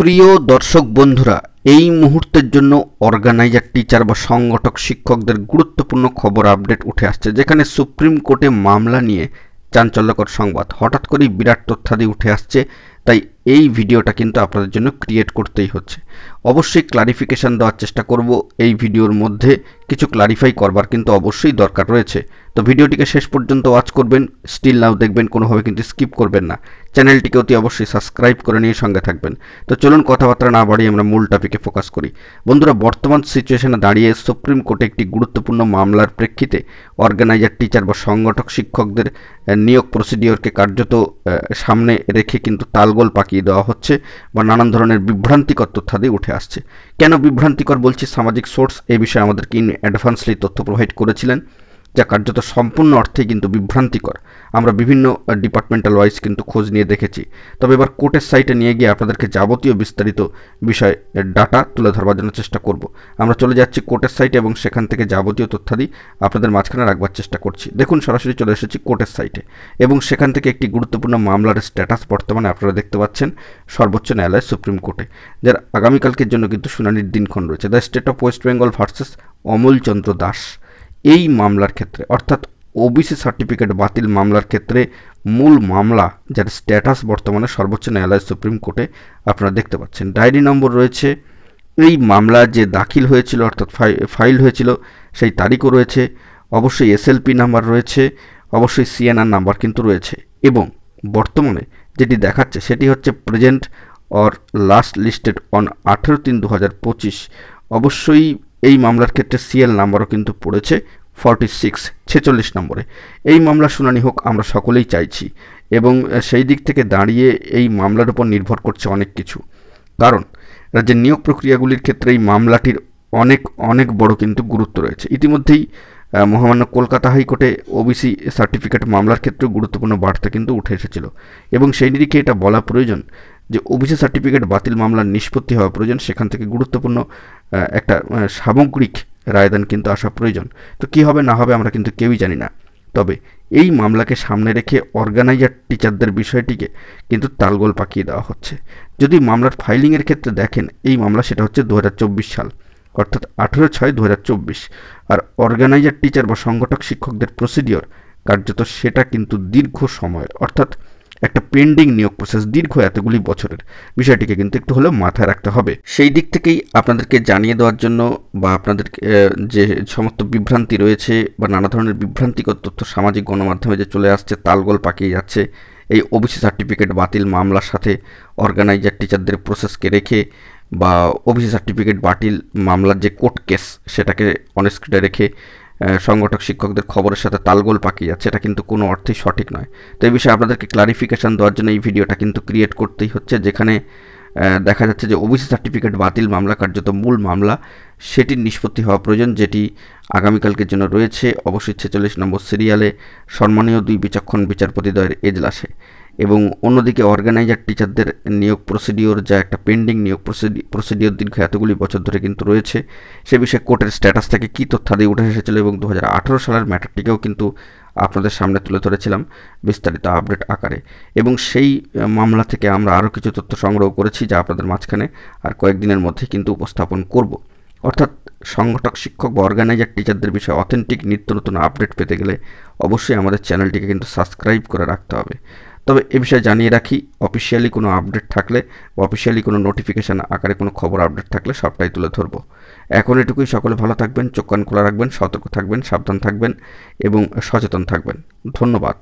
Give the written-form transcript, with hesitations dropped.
প্রিয় দর্শক বন্ধুরা, এই মুহূর্তের জন্য অর্গানাইজার টিচার বা সংগঠক শিক্ষকদের গুরুত্বপূর্ণ খবর আপডেট উঠে আসছে, যেখানে সুপ্রিম কোর্টে মামলা নিয়ে চাঞ্চল্যকর সংবাদ। হঠাৎ করেই বিরাট তথ্যাদি উঠে আসছে, তাই এই ভিডিওটা কিন্তু আপনাদের জন্য ক্রিয়েট করতেই হচ্ছে। অবশ্যই ক্লারিফিকেশান দেওয়ার চেষ্টা করব। এই ভিডিওর মধ্যে কিছু ক্লারিফাই করবার কিন্তু অবশ্যই দরকার রয়েছে। তো ভিডিওটিকে শেষ পর্যন্ত ওয়াচ করবেন, স্টিল নাও দেখবেন, কোনোভাবে কিন্তু স্কিপ করবেন না। চ্যানেলটিকে অতি অবশ্যই সাবস্ক্রাইব করে নিয়ে সঙ্গে থাকবেন। তো চলুন কথাবার্তা না বাড়িয়ে আমরা মূল টপিকে ফোকাস করি। বন্ধুরা, বর্তমান সিচুয়েশনে দাঁড়িয়ে সুপ্রিম কোর্টে একটি গুরুত্বপূর্ণ মামলার প্রেক্ষিতে অর্গানাইজার টিচার বা সংগঠক শিক্ষকদের নিয়োগ প্রসিডিওরকে কার্যত সামনে রেখে কিন্তু তালগোল পাকিয়ে দেওয়া হচ্ছে বা নানান ধরনের বিভ্রান্তিকর তথ্যাদি উঠে আসছে। কেন বিভ্রান্তিকর বলছি? সামাজিক সোর্স এই বিষয়ে আমাদেরকে অ্যাডভান্সলি তথ্য প্রোভাইড করেছিলেন, যা কার্যত সম্পূর্ণ অর্থেই কিন্তু বিভ্রান্তিকর। আমরা বিভিন্ন ডিপার্টমেন্টাল ওয়াইজ কিন্তু খোঁজ নিয়ে দেখেছি। তবে এবার কোর্টের সাইটে নিয়ে গিয়ে আপনাদেরকে যাবতীয় বিস্তারিত বিষয় ডাটা তুলে ধরবার জন্য চেষ্টা করব। আমরা চলে যাচ্ছি কোর্টের সাইটে এবং সেখান থেকে যাবতীয় তথ্যাদি আপনাদের মাঝখানে রাখবার চেষ্টা করছি। দেখুন, সরাসরি চলে এসেছি কোর্টের সাইটে এবং সেখান থেকে একটি গুরুত্বপূর্ণ মামলার স্ট্যাটাস বর্তমানে আপনারা দেখতে পাচ্ছেন সর্বোচ্চ ন্যায়ালয় সুপ্রিম কোর্টে, যার আগামীকালকের জন্য কিন্তু শুনানির দিনক্ষণ রয়েছে। The state of West Bengal versus Amal Chandra Das. এই মামলার ক্ষেত্রে, অর্থাৎ ওবিসি সার্টিফিকেট বাতিল মামলার ক্ষেত্রে মূল মামলা, যার স্ট্যাটাস বর্তমানে সর্বোচ্চ ন্যায়ালয় সুপ্রিম কোর্টে আপনারা দেখতে পাচ্ছেন। ডায়েরি নম্বর রয়েছে, এই মামলা যে দাখিল হয়েছিল অর্থাৎ ফাইল হয়েছিল সেই তারিখও রয়েছে, অবশ্যই এসএলপি নাম্বার রয়েছে, অবশ্যই সিএনআর নাম্বার কিন্তু রয়েছে। এবং বর্তমানে যেটি দেখাচ্ছে সেটি হচ্ছে present or last listed on 18/3/2025। অবশ্যই এই মামলার ক্ষেত্রে সিএল নাম্বারও কিন্তু পড়েছে 46 নম্বরে। এই মামলা শুনানি হোক আমরা সকলেই চাইছি, এবং সেই দিক থেকে দাঁড়িয়ে এই মামলার উপর নির্ভর করছে অনেক কিছু। কারণ রাজ্যের নিয়োগ প্রক্রিয়াগুলির ক্ষেত্রে এই মামলাটির অনেক বড় কিন্তু গুরুত্ব রয়েছে। ইতিমধ্যেই মহামান্য কলকাতা হাইকোর্টে ওবিসি সার্টিফিকেট মামলার ক্ষেত্রেও গুরুত্বপূর্ণ বার্তা কিন্তু উঠে এসেছিল, এবং সেই নিরিখে এটা বলা প্রয়োজন যে ওবিসি সার্টিফিকেট বাতিল মামলার নিষ্পত্তি হওয়া প্রয়োজন। সেখান থেকে গুরুত্বপূর্ণ একটা সামগ্রিক রায়দান কিন্তু আসা প্রয়োজন। তো কী হবে না হবে আমরা কিন্তু কেউই জানি না। তবে এই মামলাকে সামনে রেখে অর্গানাইজার টিচারদের বিষয়টিকে কিন্তু তালগোল পাকিয়ে দেওয়া হচ্ছে। যদি মামলার ফাইলিংয়ের ক্ষেত্রে দেখেন, এই মামলা সেটা হচ্ছে 2024 সাল, অর্থাৎ 18/6/2024। আর অর্গানাইজার টিচার বা সংগঠক শিক্ষকদের প্রসিডিওর কার্যত সেটা কিন্তু দীর্ঘ সময়ের, অর্থাৎ একটা পেন্ডিং নিয়োগ প্রসেস, দীর্ঘ এতগুলি বছরের। বিষয়টিকে কিন্তু একটু হলেও মাথায় রাখতে হবে। সেই দিক থেকেই আপনাদেরকে জানিয়ে দেওয়ার জন্য বা আপনাদের যে সমস্ত বিভ্রান্তি রয়েছে বা নানা ধরনের বিভ্রান্তিকর তথ্য সামাজিক গণমাধ্যমে যে চলে আসছে, তালগোল পাকিয়ে যাচ্ছে, এই ওবিসি সার্টিফিকেট বাতিল মামলার সাথে অর্গানাইজার টিচারদের প্রসেসকে রেখে বা ওবিসি সার্টিফিকেট বাতিল মামলার যে কোর্ট কেস সেটাকে অনস্ক্রিনে রেখে সংগঠক শিক্ষকদের খবরের সাথে তালগোল পাকিয়ে যাচ্ছে, এটা কিন্তু কোনো অর্থেই সঠিক নয়। তো এই বিষয়ে আপনাদেরকে ক্লারিফিকেশান দেওয়ার জন্য এই ভিডিওটা কিন্তু ক্রিয়েট করতেই হচ্ছে, যেখানে দেখা যাচ্ছে যে ওবিসি সার্টিফিকেট বাতিল মামলা কার্যত মূল মামলা, সেটির নিষ্পত্তি হওয়া প্রয়োজন, যেটি আগামীকালকের জন্য রয়েছে অবশ্যই 46 নম্বর সিরিয়ালে সম্মানীয় 2 বিচক্ষণ বিচারপতিদ্বয়ের এজলাসে। এবং অন্যদিকে অর্গানাইজার টিচারদের নিয়োগ প্রসিডিওর, যা একটা পেন্ডিং নিয়োগ প্রসিডিওর দীর্ঘ এতগুলি বছর ধরে কিন্তু রয়েছে, সে বিষয়ে কোর্টের স্ট্যাটাস থেকে কী তথ্যাদি উঠে এসেছিল এবং 2018 সালের ম্যাটারটিকেও কিন্তু আপনাদের সামনে তুলে ধরেছিলাম বিস্তারিত আপডেট আকারে। এবং সেই মামলা থেকে আমরা আরও কিছু তথ্য সংগ্রহ করেছি, যা আপনাদের মাঝখানে আর কয়েকদিনের মধ্যে কিন্তু উপস্থাপন করব। অর্থাৎ সংগঠক শিক্ষক বা অর্গানাইজার টিচারদের বিষয়ে অথেন্টিক নিত্য নতুন আপডেট পেতে গেলে অবশ্যই আমাদের চ্যানেলটিকে কিন্তু সাবস্ক্রাইব করে রাখতে হবে। তবে এ বিষয়ে জানিয়ে রাখি, অফিসিয়ালি কোনো আপডেট থাকলে বা অফিসিয়ালি কোনো নোটিফিকেশান আকারে কোনো খবর আপডেট থাকলে সবটাই তুলে ধরবো। এখন এটুকুই। সকলে ভালো থাকবেন, চোখ কান খোলা রাখবেন, সতর্ক থাকবেন, সাবধান থাকবেন এবং সচেতন থাকবেন। ধন্যবাদ।